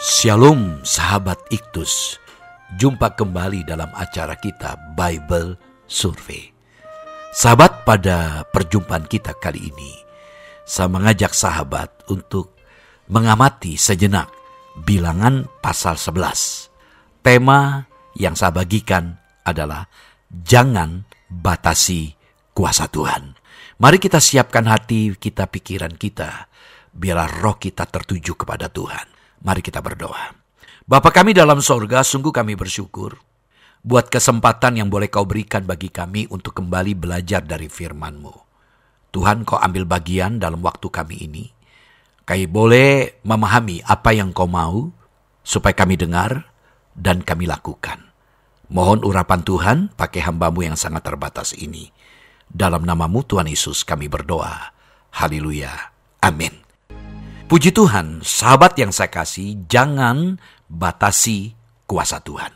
Shalom sahabat Iktus, jumpa kembali dalam acara kita Bible Survey. Sahabat, pada perjumpaan kita kali ini, saya mengajak sahabat untuk mengamati sejenak Bilangan pasal 11. Tema yang saya bagikan adalah jangan batasi kuasa Tuhan. Mari kita siapkan hati kita, pikiran kita, biarlah roh kita tertuju kepada Tuhan. Mari kita berdoa. Bapa kami dalam sorga, sungguh kami bersyukur buat kesempatan yang boleh kau berikan bagi kami untuk kembali belajar dari firman-Mu. Tuhan, kau ambil bagian dalam waktu kami ini. Kami boleh memahami apa yang kau mau, supaya kami dengar dan kami lakukan. Mohon urapan Tuhan pakai hamba-Mu yang sangat terbatas ini. Dalam nama-Mu Tuhan Yesus kami berdoa. Haleluya. Amin. Puji Tuhan, sahabat yang saya kasih, jangan batasi kuasa Tuhan.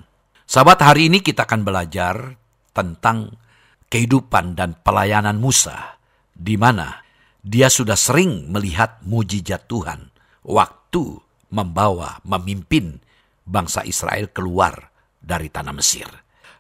Sahabat, hari ini kita akan belajar tentang kehidupan dan pelayanan Musa, di mana dia sudah sering melihat mujizat Tuhan waktu memimpin bangsa Israel keluar dari tanah Mesir.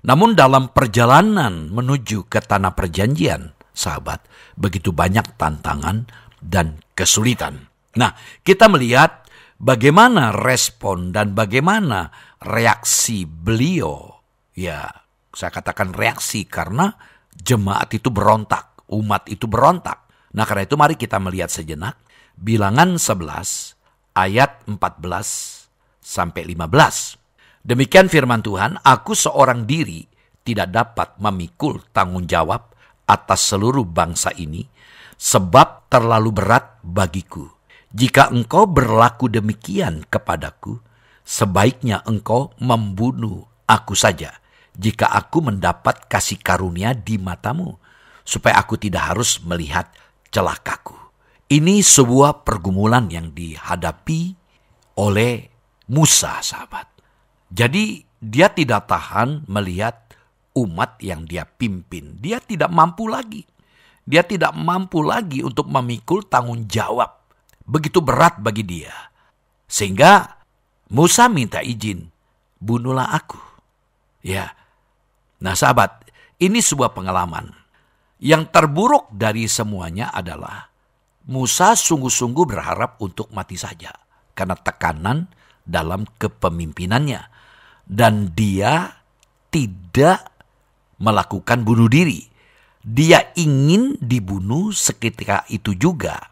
Namun dalam perjalanan menuju ke tanah perjanjian, sahabat, begitu banyak tantangan dan kesulitan. Nah, kita melihat bagaimana respon dan bagaimana reaksi beliau. Ya, saya katakan reaksi karena jemaat itu berontak, umat itu berontak. Nah, karena itu mari kita melihat sejenak Bilangan 11 ayat 14 sampai 15. Demikian firman Tuhan, aku seorang diri tidak dapat memikul tanggung jawab atas seluruh bangsa ini, sebab terlalu berat bagiku. Jika engkau berlaku demikian kepadaku, sebaiknya engkau membunuh aku saja, jika aku mendapat kasih karunia di matamu, supaya aku tidak harus melihat celakaku. Ini sebuah pergumulan yang dihadapi oleh Musa, sahabat. Jadi dia tidak tahan melihat umat yang dia pimpin. Dia tidak mampu lagi. Dia tidak mampu lagi untuk memikul tanggung jawab. Begitu berat bagi dia. Sehingga Musa minta izin, bunuhlah aku. Ya. Nah sahabat, ini sebuah pengalaman. Yang terburuk dari semuanya adalah Musa sungguh-sungguh berharap untuk mati saja. Karena tekanan dalam kepemimpinannya. Dan dia tidak melakukan bunuh diri. Dia ingin dibunuh seketika itu juga.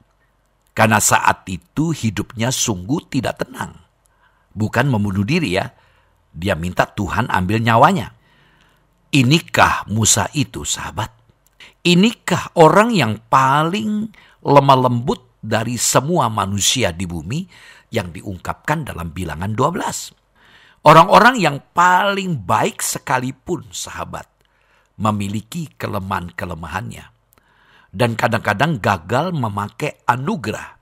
Karena saat itu hidupnya sungguh tidak tenang. Bukan membunuh diri ya. Dia minta Tuhan ambil nyawanya. Inikah Musa itu, sahabat? Inikah orang yang paling lemah lembut dari semua manusia di bumi yang diungkapkan dalam Bilangan 12. Orang-orang yang paling baik sekalipun, sahabat, memiliki kelemahan-kelemahannya. Dan kadang-kadang gagal memakai anugerah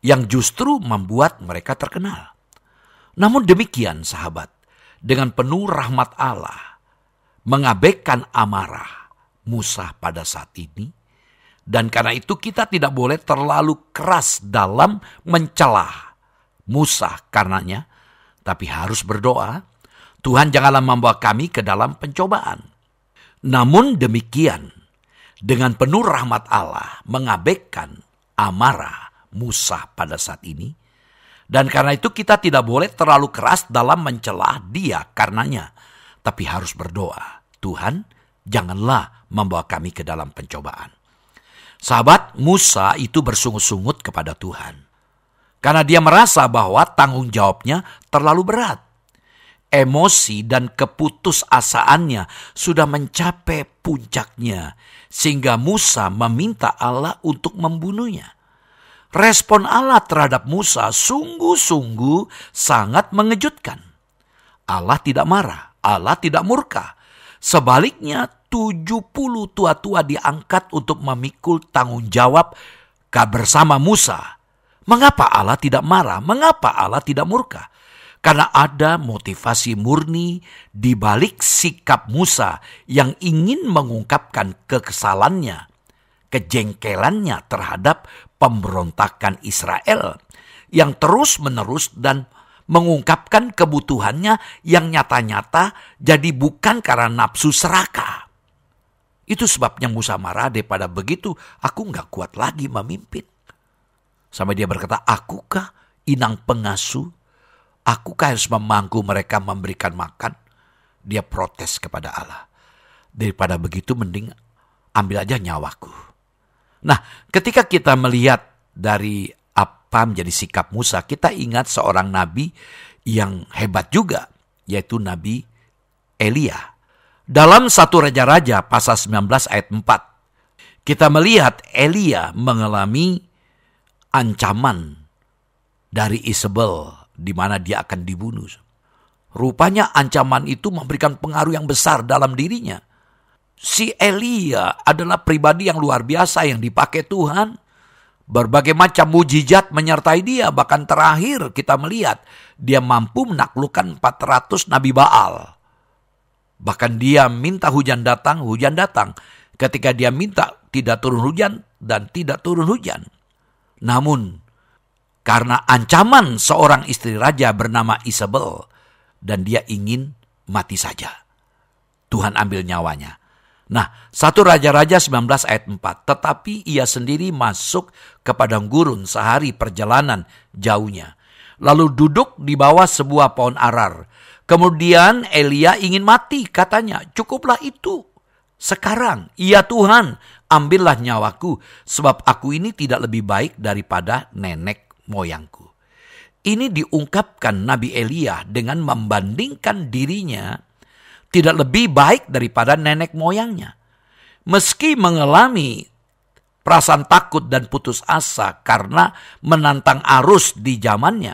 yang justru membuat mereka terkenal. Namun demikian, sahabat, dengan penuh rahmat Allah, mengabaikan amarah Musa pada saat ini, dan karena itu kita tidak boleh terlalu keras dalam mencelah Musa karenanya, tapi harus berdoa, Tuhan janganlah membawa kami ke dalam pencobaan. Namun demikian, dengan penuh rahmat Allah mengabaikan amarah Musa pada saat ini. Dan karena itu kita tidak boleh terlalu keras dalam mencelah dia karenanya. Tapi harus berdoa, Tuhan janganlah membawa kami ke dalam pencobaan. Sahabat, Musa itu bersungut-sungut kepada Tuhan. Karena dia merasa bahwa tanggung jawabnya terlalu berat. Emosi dan keputusasaannya sudah mencapai puncaknya, sehingga Musa meminta Allah untuk membunuhnya. Respon Allah terhadap Musa sungguh-sungguh sangat mengejutkan. Allah tidak marah, Allah tidak murka. Sebaliknya 70 tua-tua diangkat untuk memikul tanggung jawab bersama Musa. Mengapa Allah tidak marah? Mengapa Allah tidak murka? Karena ada motivasi murni di balik sikap Musa yang ingin mengungkapkan kekesalannya, kejengkelannya terhadap pemberontakan Israel yang terus-menerus dan mengungkapkan kebutuhannya yang nyata-nyata, jadi bukan karena nafsu serakah. Itu sebabnya Musa marah, daripada begitu aku nggak kuat lagi memimpin. Sampai dia berkata, akukah inang pengasuh? Akukah harus memangku mereka memberikan makan? Dia protes kepada Allah. Daripada begitu mending ambil aja nyawaku. Nah, ketika kita melihat dari apa menjadi sikap Musa, kita ingat seorang nabi yang hebat juga, yaitu Nabi Elia. Dalam 1 Raja-Raja pasal 19 ayat 4, kita melihat Elia mengalami ancaman dari Isabel, di mana dia akan dibunuh. Rupanya ancaman itu memberikan pengaruh yang besar dalam dirinya. Si Elia adalah pribadi yang luar biasa yang dipakai Tuhan. Berbagai macam mujizat menyertai dia. Bahkan terakhir kita melihat dia mampu menaklukkan 400 Nabi Baal. Bahkan dia minta hujan datang. Ketika dia minta tidak turun hujan dan tidak turun hujan. Namun karena ancaman seorang istri raja bernama Isabel dan dia ingin mati saja, Tuhan ambil nyawanya. Nah, 1 Raja-Raja 19 ayat 4. Tetapi ia sendiri masuk ke padang gurun sehari perjalanan jauhnya. Lalu duduk di bawah sebuah pohon arar. Kemudian Elia ingin mati, katanya, cukuplah itu. Sekarang, ya Tuhan, ambillah nyawaku, sebab aku ini tidak lebih baik daripada nenek moyangku. Ini diungkapkan Nabi Elia dengan membandingkan dirinya tidak lebih baik daripada nenek moyangnya. Meski mengalami perasaan takut dan putus asa karena menantang arus di zamannya,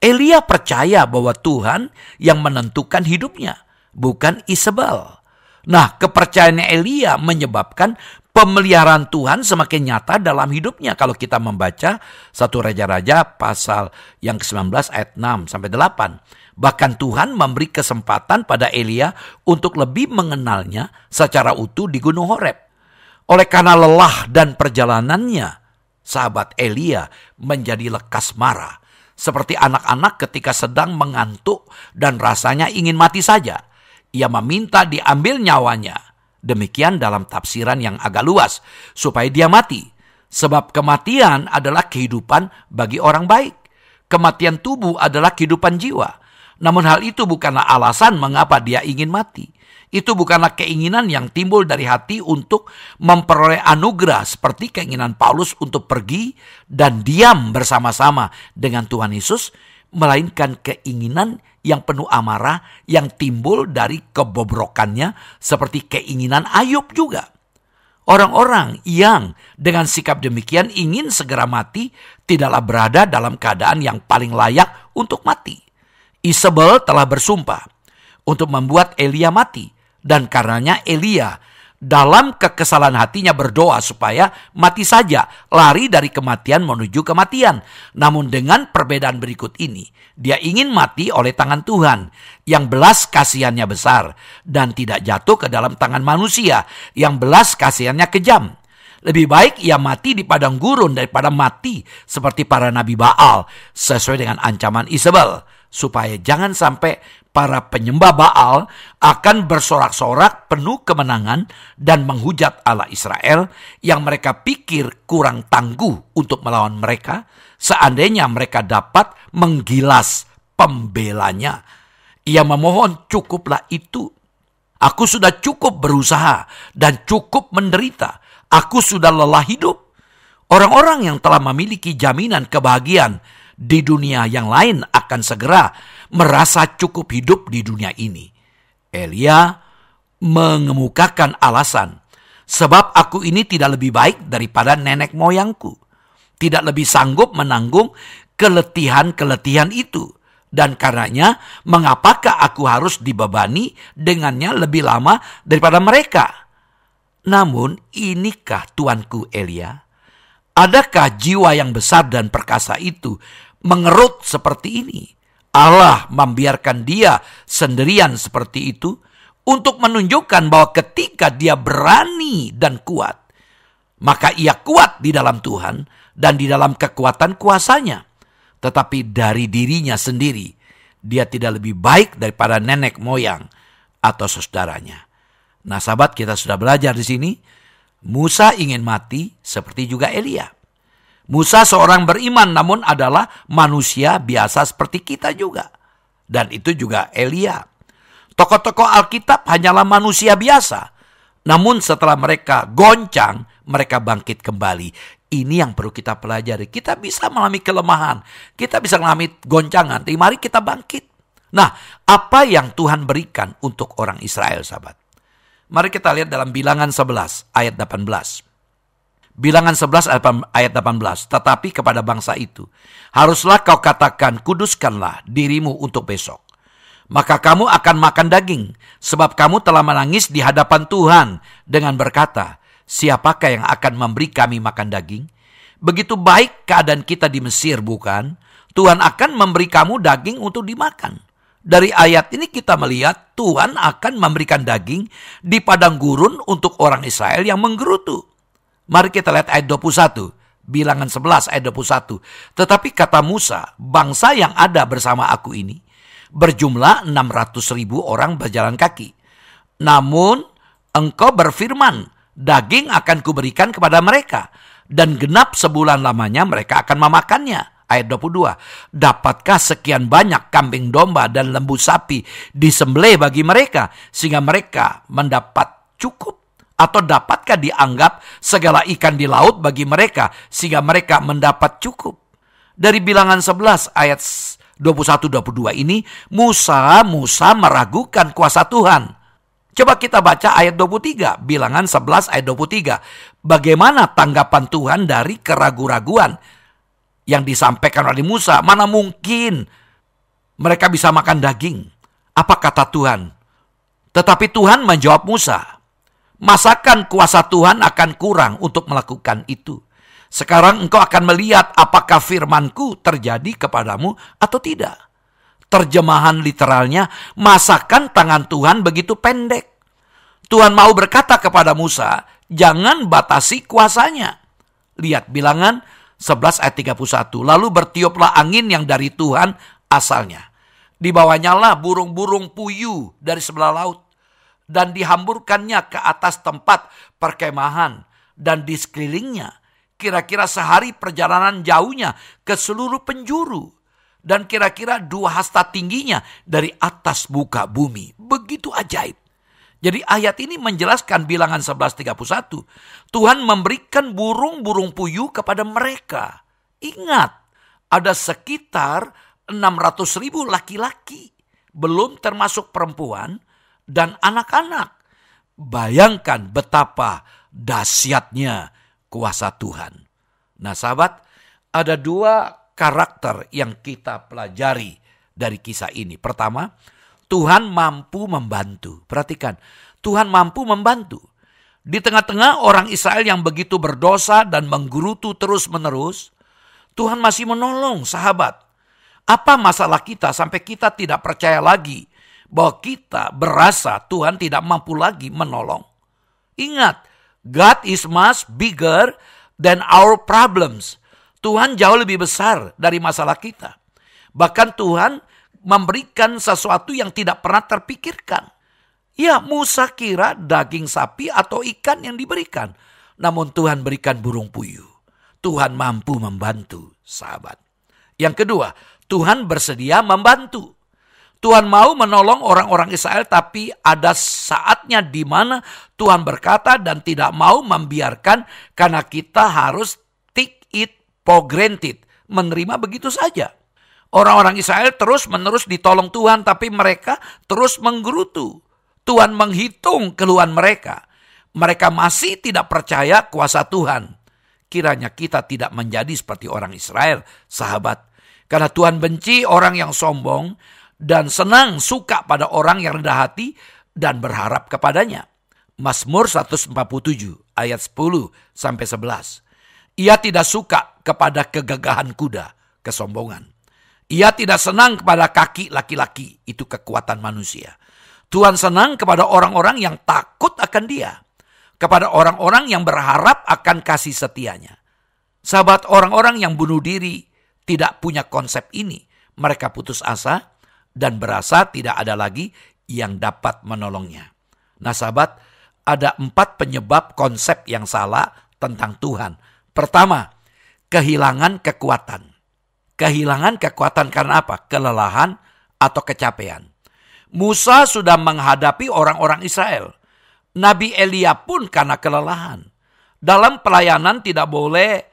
Elia percaya bahwa Tuhan yang menentukan hidupnya, bukan Isabel. Nah, kepercayaannya Elia menyebabkan pemeliharaan Tuhan semakin nyata dalam hidupnya. Kalau kita membaca 1 Raja-Raja pasal yang ke-19 ayat 6-8. Bahkan Tuhan memberi kesempatan pada Elia untuk lebih mengenalnya secara utuh di Gunung Horeb. Oleh karena lelah dan perjalanannya, sahabat Elia menjadi lekas marah. Seperti anak-anak ketika sedang mengantuk dan rasanya ingin mati saja. Ia meminta diambil nyawanya. Demikian dalam tafsiran yang agak luas, supaya dia mati. Sebab kematian adalah kehidupan bagi orang baik. Kematian tubuh adalah kehidupan jiwa. Namun hal itu bukanlah alasan mengapa dia ingin mati. Itu bukanlah keinginan yang timbul dari hati untuk memperoleh anugerah seperti keinginan Paulus untuk pergi dan diam bersama-sama dengan Tuhan Yesus, melainkan keinginan yang penuh amarah yang timbul dari kebobrokannya seperti keinginan Ayub juga. Orang-orang yang dengan sikap demikian ingin segera mati tidaklah berada dalam keadaan yang paling layak untuk mati. Isabel telah bersumpah untuk membuat Elia mati, dan karenanya Elia dalam kekesalan hatinya berdoa supaya mati saja, lari dari kematian menuju kematian. Namun dengan perbedaan berikut ini, dia ingin mati oleh tangan Tuhan yang belas kasihannya besar dan tidak jatuh ke dalam tangan manusia yang belas kasihannya kejam. Lebih baik ia mati di padang gurun daripada mati seperti para nabi Baal sesuai dengan ancaman Isabel, supaya jangan sampai para penyembah Baal akan bersorak-sorak penuh kemenangan dan menghujat Allah Israel yang mereka pikir kurang tangguh untuk melawan mereka seandainya mereka dapat menggilas pembelanya. Ia memohon, cukuplah itu. Aku sudah cukup berusaha dan cukup menderita. Aku sudah lelah hidup. Orang-orang yang telah memiliki jaminan kebahagiaan di dunia yang lain akan segera merasa cukup hidup di dunia ini. Elia mengemukakan alasan, sebab aku ini tidak lebih baik daripada nenek moyangku. Tidak lebih sanggup menanggung keletihan-keletihan itu. Dan karenanya, mengapakah aku harus dibebani dengannya lebih lama daripada mereka? Namun, inikah tuanku Elia? Adakah jiwa yang besar dan perkasa itu mengerut seperti ini? Allah membiarkan dia sendirian seperti itu untuk menunjukkan bahwa ketika dia berani dan kuat, maka ia kuat di dalam Tuhan dan di dalam kekuatan kuasanya. tetapi dari dirinya sendiri dia tidak lebih baik daripada nenek moyang atau saudaranya. Nah, sahabat, kita sudah belajar di sini. Musa ingin mati seperti juga Elia. Musa seorang beriman namun adalah manusia biasa seperti kita juga. Dan itu juga Elia. Tokoh-tokoh Alkitab hanyalah manusia biasa. Namun setelah mereka goncang, mereka bangkit kembali. Ini yang perlu kita pelajari. Kita bisa mengalami kelemahan. Kita bisa mengalami goncangan. Tapi mari kita bangkit. Nah, apa yang Tuhan berikan untuk orang Israel, sahabat? Mari kita lihat dalam Bilangan 11 ayat 18. Bilangan 11 ayat 18. Tetapi kepada bangsa itu, haruslah kau katakan, kuduskanlah dirimu untuk besok. Maka kamu akan makan daging, sebab kamu telah menangis di hadapan Tuhan dengan berkata, siapakah yang akan memberi kami makan daging? Begitu baik keadaan kita di Mesir, bukan? Tuhan akan memberi kamu daging untuk dimakan. Dari ayat ini kita melihat Tuhan akan memberikan daging di padang gurun untuk orang Israel yang menggerutu. Mari kita lihat ayat 21. Bilangan 11 ayat 21. Tetapi kata Musa, bangsa yang ada bersama aku ini berjumlah 600.000 orang berjalan kaki. Namun engkau berfirman, daging akan kuberikan kepada mereka, dan genap sebulan lamanya mereka akan memakannya. Ayat 22, dapatkah sekian banyak kambing domba dan lembu sapi disembelih bagi mereka, sehingga mereka mendapat cukup? Atau dapatkah dianggap segala ikan di laut bagi mereka, sehingga mereka mendapat cukup? Dari Bilangan 11 ayat 21-22 ini, Musa meragukan kuasa Tuhan. Coba kita baca ayat 23, Bilangan 11 ayat 23. Bagaimana tanggapan Tuhan dari keraguan-raguan yang disampaikan oleh Musa? Mana mungkin mereka bisa makan daging? Apa kata Tuhan? Tetapi Tuhan menjawab Musa, masakan kuasa Tuhan akan kurang untuk melakukan itu? Sekarang engkau akan melihat apakah firmanku terjadi kepadamu atau tidak. Terjemahan literalnya, masakan tangan Tuhan begitu pendek. Tuhan mau berkata kepada Musa, jangan batasi kuasanya. Lihat Bilangan 11 ayat 31. Lalu bertiuplah angin yang dari Tuhan asalnya. Dibawanya lah burung-burung puyuh dari sebelah laut. Dan dihamburkannya ke atas tempat perkemahan. Dan di sekelilingnya, kira-kira sehari perjalanan jauhnya ke seluruh penjuru. Dan kira-kira 2 hasta tingginya dari atas muka bumi. Begitu ajaib. Jadi ayat ini menjelaskan Bilangan 11:31. Tuhan memberikan burung-burung puyuh kepada mereka. Ingat, ada sekitar 600.000 laki-laki. Belum termasuk perempuan dan anak-anak. Bayangkan betapa dahsyatnya kuasa Tuhan. Nah, sahabat, ada 2 karakter yang kita pelajari dari kisah ini. Pertama, Tuhan mampu membantu. Perhatikan, Tuhan mampu membantu. Di tengah-tengah orang Israel yang begitu berdosa dan menggerutu terus-menerus, Tuhan masih menolong, sahabat. Apa masalah kita sampai kita tidak percaya lagi bahwa kita berasa Tuhan tidak mampu lagi menolong? Ingat, God is much bigger than our problems. Tuhan jauh lebih besar dari masalah kita. Bahkan Tuhan memberikan sesuatu yang tidak pernah terpikirkan. Ya, Musa kira daging sapi atau ikan yang diberikan. Namun Tuhan berikan burung puyuh. Tuhan mampu membantu, sahabat. Yang kedua, Tuhan bersedia membantu. Tuhan mau menolong orang-orang Israel, tapi ada saatnya di mana Tuhan berkata dan tidak mau membiarkan, karena kita harus take it for granted. Menerima begitu saja. Orang-orang Israel terus-menerus ditolong Tuhan, tapi mereka terus menggerutu. Tuhan menghitung keluhan mereka. Mereka masih tidak percaya kuasa Tuhan. Kiranya kita tidak menjadi seperti orang Israel, sahabat. Karena Tuhan benci orang yang sombong dan senang suka pada orang yang rendah hati dan berharap kepadanya. Mazmur 147 ayat 10-11. Ia tidak suka kepada kegagahan kuda, kesombongan. Ia tidak senang kepada kaki laki-laki, itu kekuatan manusia. Tuhan senang kepada orang-orang yang takut akan Dia, kepada orang-orang yang berharap akan kasih setianya. Sahabat, orang-orang yang bunuh diri tidak punya konsep ini, mereka putus asa dan berasa tidak ada lagi yang dapat menolongnya. Nah sahabat, ada 4 penyebab konsep yang salah tentang Tuhan. Pertama, kehilangan kekuatan. Kehilangan kekuatan karena apa? Kelelahan atau kecapean. Musa sudah menghadapi orang-orang Israel. Nabi Elia pun karena kelelahan. Dalam pelayanan tidak boleh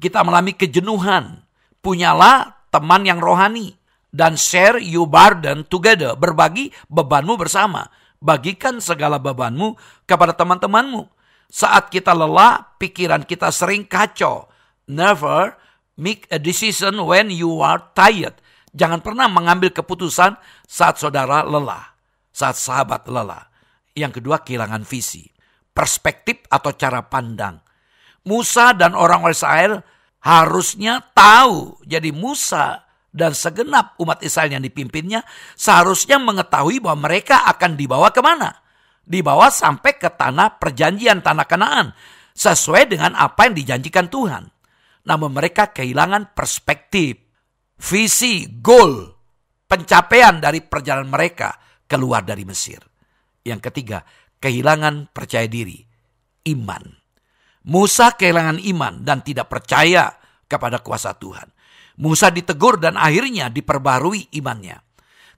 kita mengalami kejenuhan. Punyalah teman yang rohani. Dan share your burden together. Berbagi bebanmu bersama. Bagikan segala bebanmu kepada teman-temanmu. Saat kita lelah, pikiran kita sering kacau. Never make a decision when you are tired. Jangan pernah mengambil keputusan saat saudara lelah. Saat sahabat lelah. Yang kedua, kehilangan visi. Perspektif atau cara pandang. Musa dan orang-orang Israel harusnya tahu. Jadi Musa dan segenap umat Israel yang dipimpinnya seharusnya mengetahui bahwa mereka akan dibawa kemana. Dibawa sampai ke tanah perjanjian, tanah Kanaan. Sesuai dengan apa yang dijanjikan Tuhan. Namun mereka kehilangan perspektif, visi, goal, pencapaian dari perjalanan mereka keluar dari Mesir. Yang ketiga, kehilangan percaya diri, iman. Musa kehilangan iman dan tidak percaya kepada kuasa Tuhan. Musa ditegur dan akhirnya diperbarui imannya.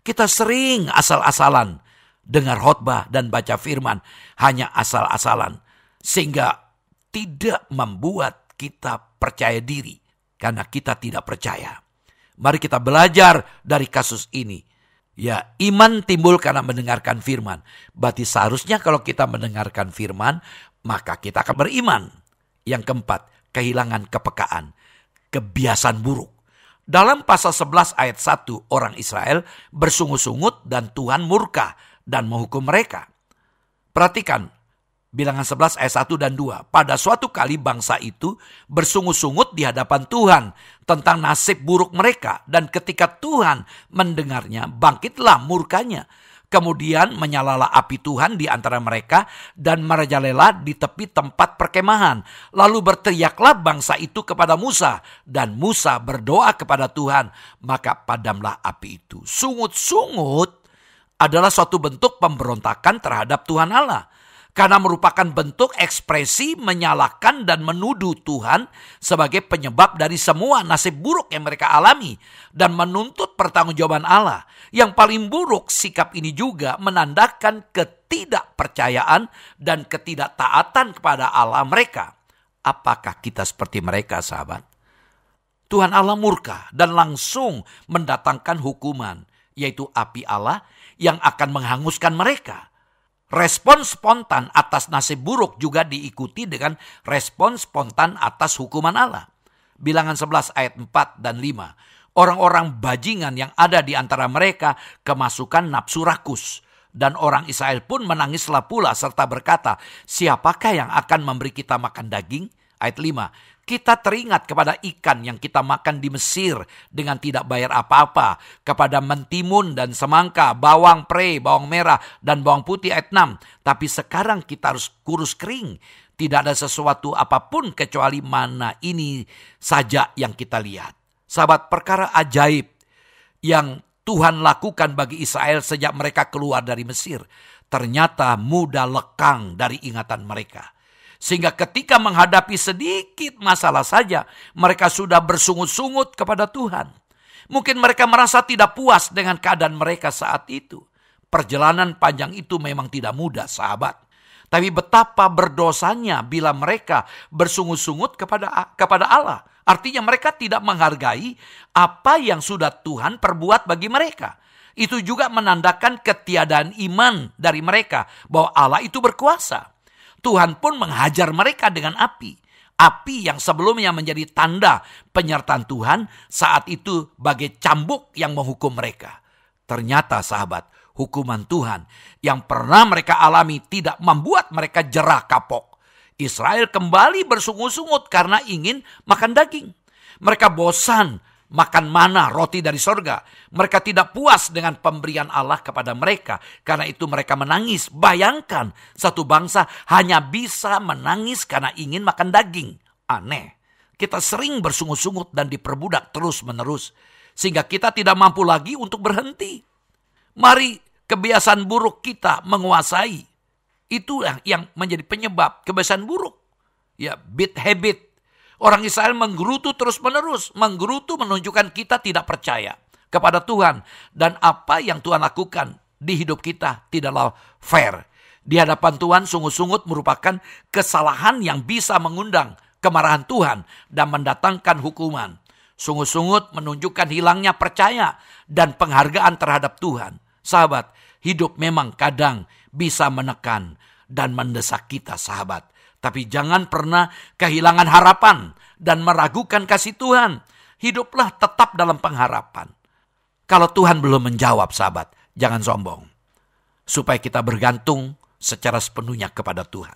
Kita sering asal-asalan dengar khotbah dan baca firman, hanya asal-asalan. Sehingga tidak membuat kita percaya diri karena kita tidak percaya. Mari kita belajar dari kasus ini. Ya, iman timbul karena mendengarkan firman. Berarti seharusnya kalau kita mendengarkan firman, maka kita akan beriman. Yang keempat, kehilangan kepekaan, kebiasaan buruk. Dalam pasal 11 ayat 1, orang Israel bersungut-sungut dan Tuhan murka dan menghukum mereka. Perhatikan, Bilangan 11 ayat 1 dan 2. Pada suatu kali bangsa itu bersungut-sungut di hadapan Tuhan tentang nasib buruk mereka. Dan ketika Tuhan mendengarnya, bangkitlah murkanya. Kemudian menyalalah api Tuhan di antara mereka dan merajalela di tepi tempat perkemahan. Lalu berteriaklah bangsa itu kepada Musa. Dan Musa berdoa kepada Tuhan, maka padamlah api itu. Sungut-sungut adalah suatu bentuk pemberontakan terhadap Tuhan Allah. Karena merupakan bentuk ekspresi menyalahkan dan menuduh Tuhan sebagai penyebab dari semua nasib buruk yang mereka alami. Dan menuntut pertanggungjawaban Allah. Yang paling buruk, sikap ini juga menandakan ketidakpercayaan dan ketidaktaatan kepada Allah mereka. Apakah kita seperti mereka, sahabat? Tuhan Allah murka dan langsung mendatangkan hukuman, yaitu api Allah yang akan menghanguskan mereka. Respon spontan atas nasib buruk juga diikuti dengan respon spontan atas hukuman Allah. Bilangan 11 ayat 4 dan 5. Orang-orang bajingan yang ada di antara mereka kemasukan nafsu rakus. Dan orang Israel pun menangislah pula serta berkata, siapakah yang akan memberi kita makan daging? Ayat 5. Kita teringat kepada ikan yang kita makan di Mesir dengan tidak bayar apa-apa. Kepada mentimun dan semangka, bawang pre, bawang merah, dan bawang putih. Ayat 6. Tapi sekarang kita harus kurus kering. Tidak ada sesuatu apapun kecuali mana ini saja yang kita lihat. Sahabat, perkara ajaib yang Tuhan lakukan bagi Israel sejak mereka keluar dari Mesir ternyata mudah lekang dari ingatan mereka. Sehingga ketika menghadapi sedikit masalah saja, mereka sudah bersungut-sungut kepada Tuhan. Mungkin mereka merasa tidak puas dengan keadaan mereka saat itu. Perjalanan panjang itu memang tidak mudah, sahabat. Tapi betapa berdosanya bila mereka bersungut-sungut kepada Allah. Artinya mereka tidak menghargai apa yang sudah Tuhan perbuat bagi mereka. Itu juga menandakan ketiadaan iman dari mereka bahwa Allah itu berkuasa. Tuhan pun menghajar mereka dengan api. Api yang sebelumnya menjadi tanda penyertaan Tuhan saat itu bagai cambuk yang menghukum mereka. Ternyata sahabat, hukuman Tuhan yang pernah mereka alami tidak membuat mereka jerah kapok. Israel kembali bersungut-sungut karena ingin makan daging. Mereka bosan makan mana, roti dari sorga. Mereka tidak puas dengan pemberian Allah kepada mereka. Karena itu mereka menangis. Bayangkan, satu bangsa hanya bisa menangis karena ingin makan daging. Aneh. Kita sering bersungut-sungut dan diperbudak terus-menerus, sehingga kita tidak mampu lagi untuk berhenti. Mari kebiasaan buruk kita menguasai. Itulah yang menjadi penyebab kebiasaan buruk. Ya, bad habit. Orang Israel menggerutu terus-menerus. Menggerutu menunjukkan kita tidak percaya kepada Tuhan. Dan apa yang Tuhan lakukan di hidup kita tidaklah fair. Di hadapan Tuhan, sungut-sungut merupakan kesalahan yang bisa mengundang kemarahan Tuhan dan mendatangkan hukuman. Sungut-sungut menunjukkan hilangnya percaya dan penghargaan terhadap Tuhan. Sahabat, hidup memang kadang bisa menekan dan mendesak kita, sahabat. Tapi jangan pernah kehilangan harapan dan meragukan kasih Tuhan. Hiduplah tetap dalam pengharapan. Kalau Tuhan belum menjawab, sahabat, jangan sombong. Supaya kita bergantung secara sepenuhnya kepada Tuhan.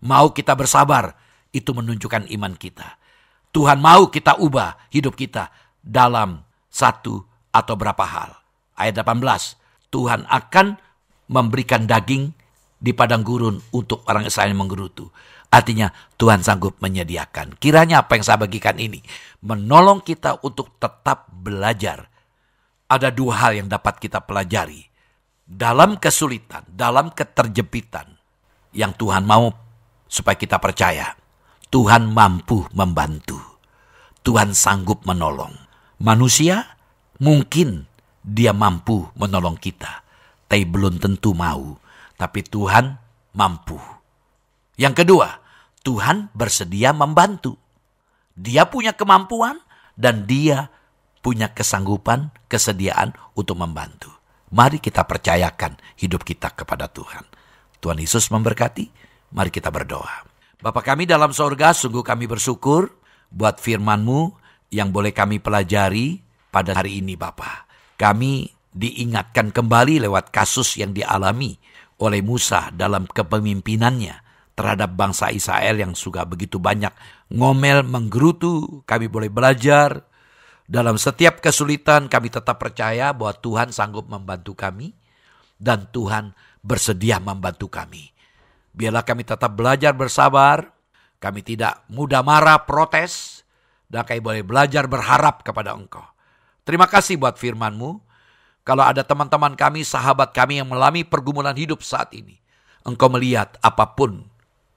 Mau kita bersabar, itu menunjukkan iman kita. Tuhan mau kita ubah hidup kita dalam satu atau berapa hal. Ayat 18, Tuhan akan memberikan daging di padang gurun untuk orang Israel yang menggerutu. Artinya Tuhan sanggup menyediakan. Kiranya apa yang saya bagikan ini menolong kita untuk tetap belajar. Ada dua hal yang dapat kita pelajari. Dalam kesulitan, dalam keterjepitan, yang Tuhan mau supaya kita percaya, Tuhan mampu membantu. Tuhan sanggup menolong. Manusia mungkin dia mampu menolong kita, tapi belum tentu mau. Tapi Tuhan mampu. Yang kedua, Tuhan bersedia membantu. Dia punya kemampuan dan dia punya kesanggupan, kesediaan untuk membantu. Mari kita percayakan hidup kita kepada Tuhan. Tuhan Yesus memberkati. Mari kita berdoa. Bapa kami dalam sorga, sungguh kami bersyukur buat firman-Mu yang boleh kami pelajari pada hari ini, Bapa. Kami diingatkan kembali lewat kasus yang dialami oleh Musa dalam kepemimpinannya terhadap bangsa Israel yang sudah begitu banyak ngomel, menggerutu. Kami boleh belajar. Dalam setiap kesulitan kami tetap percaya bahwa Tuhan sanggup membantu kami dan Tuhan bersedia membantu kami. Biarlah kami tetap belajar bersabar, kami tidak mudah marah, protes, dan kami boleh belajar berharap kepada Engkau. Terima kasih buat firman-Mu. Kalau ada teman-teman kami, sahabat kami yang mengalami pergumulan hidup saat ini, Engkau melihat apapun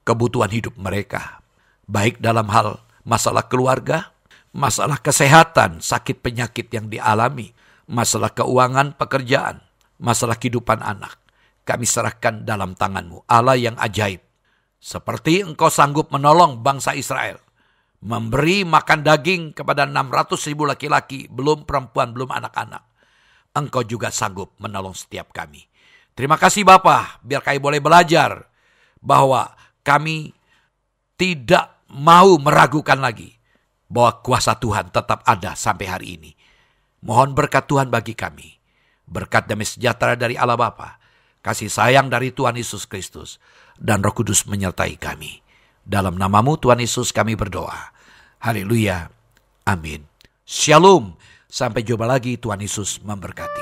kebutuhan hidup mereka, baik dalam hal masalah keluarga, masalah kesehatan, sakit penyakit yang dialami, masalah keuangan, pekerjaan, masalah kehidupan anak. Kami serahkan dalam tangan-Mu, Allah yang ajaib. Seperti Engkau sanggup menolong bangsa Israel, memberi makan daging kepada 600.000 laki-laki, belum perempuan, belum anak-anak. Engkau juga sanggup menolong setiap kami. Terima kasih Bapa, biar kami boleh belajar bahwa kami tidak mau meragukan lagi bahwa kuasa Tuhan tetap ada sampai hari ini. Mohon berkat Tuhan bagi kami. Berkat damai sejahtera dari Allah Bapa, kasih sayang dari Tuhan Yesus Kristus, dan Roh Kudus menyertai kami. Dalam nama-Mu Tuhan Yesus kami berdoa. Haleluya. Amin. Shalom. Sampai jumpa lagi. Tuhan Yesus memberkati.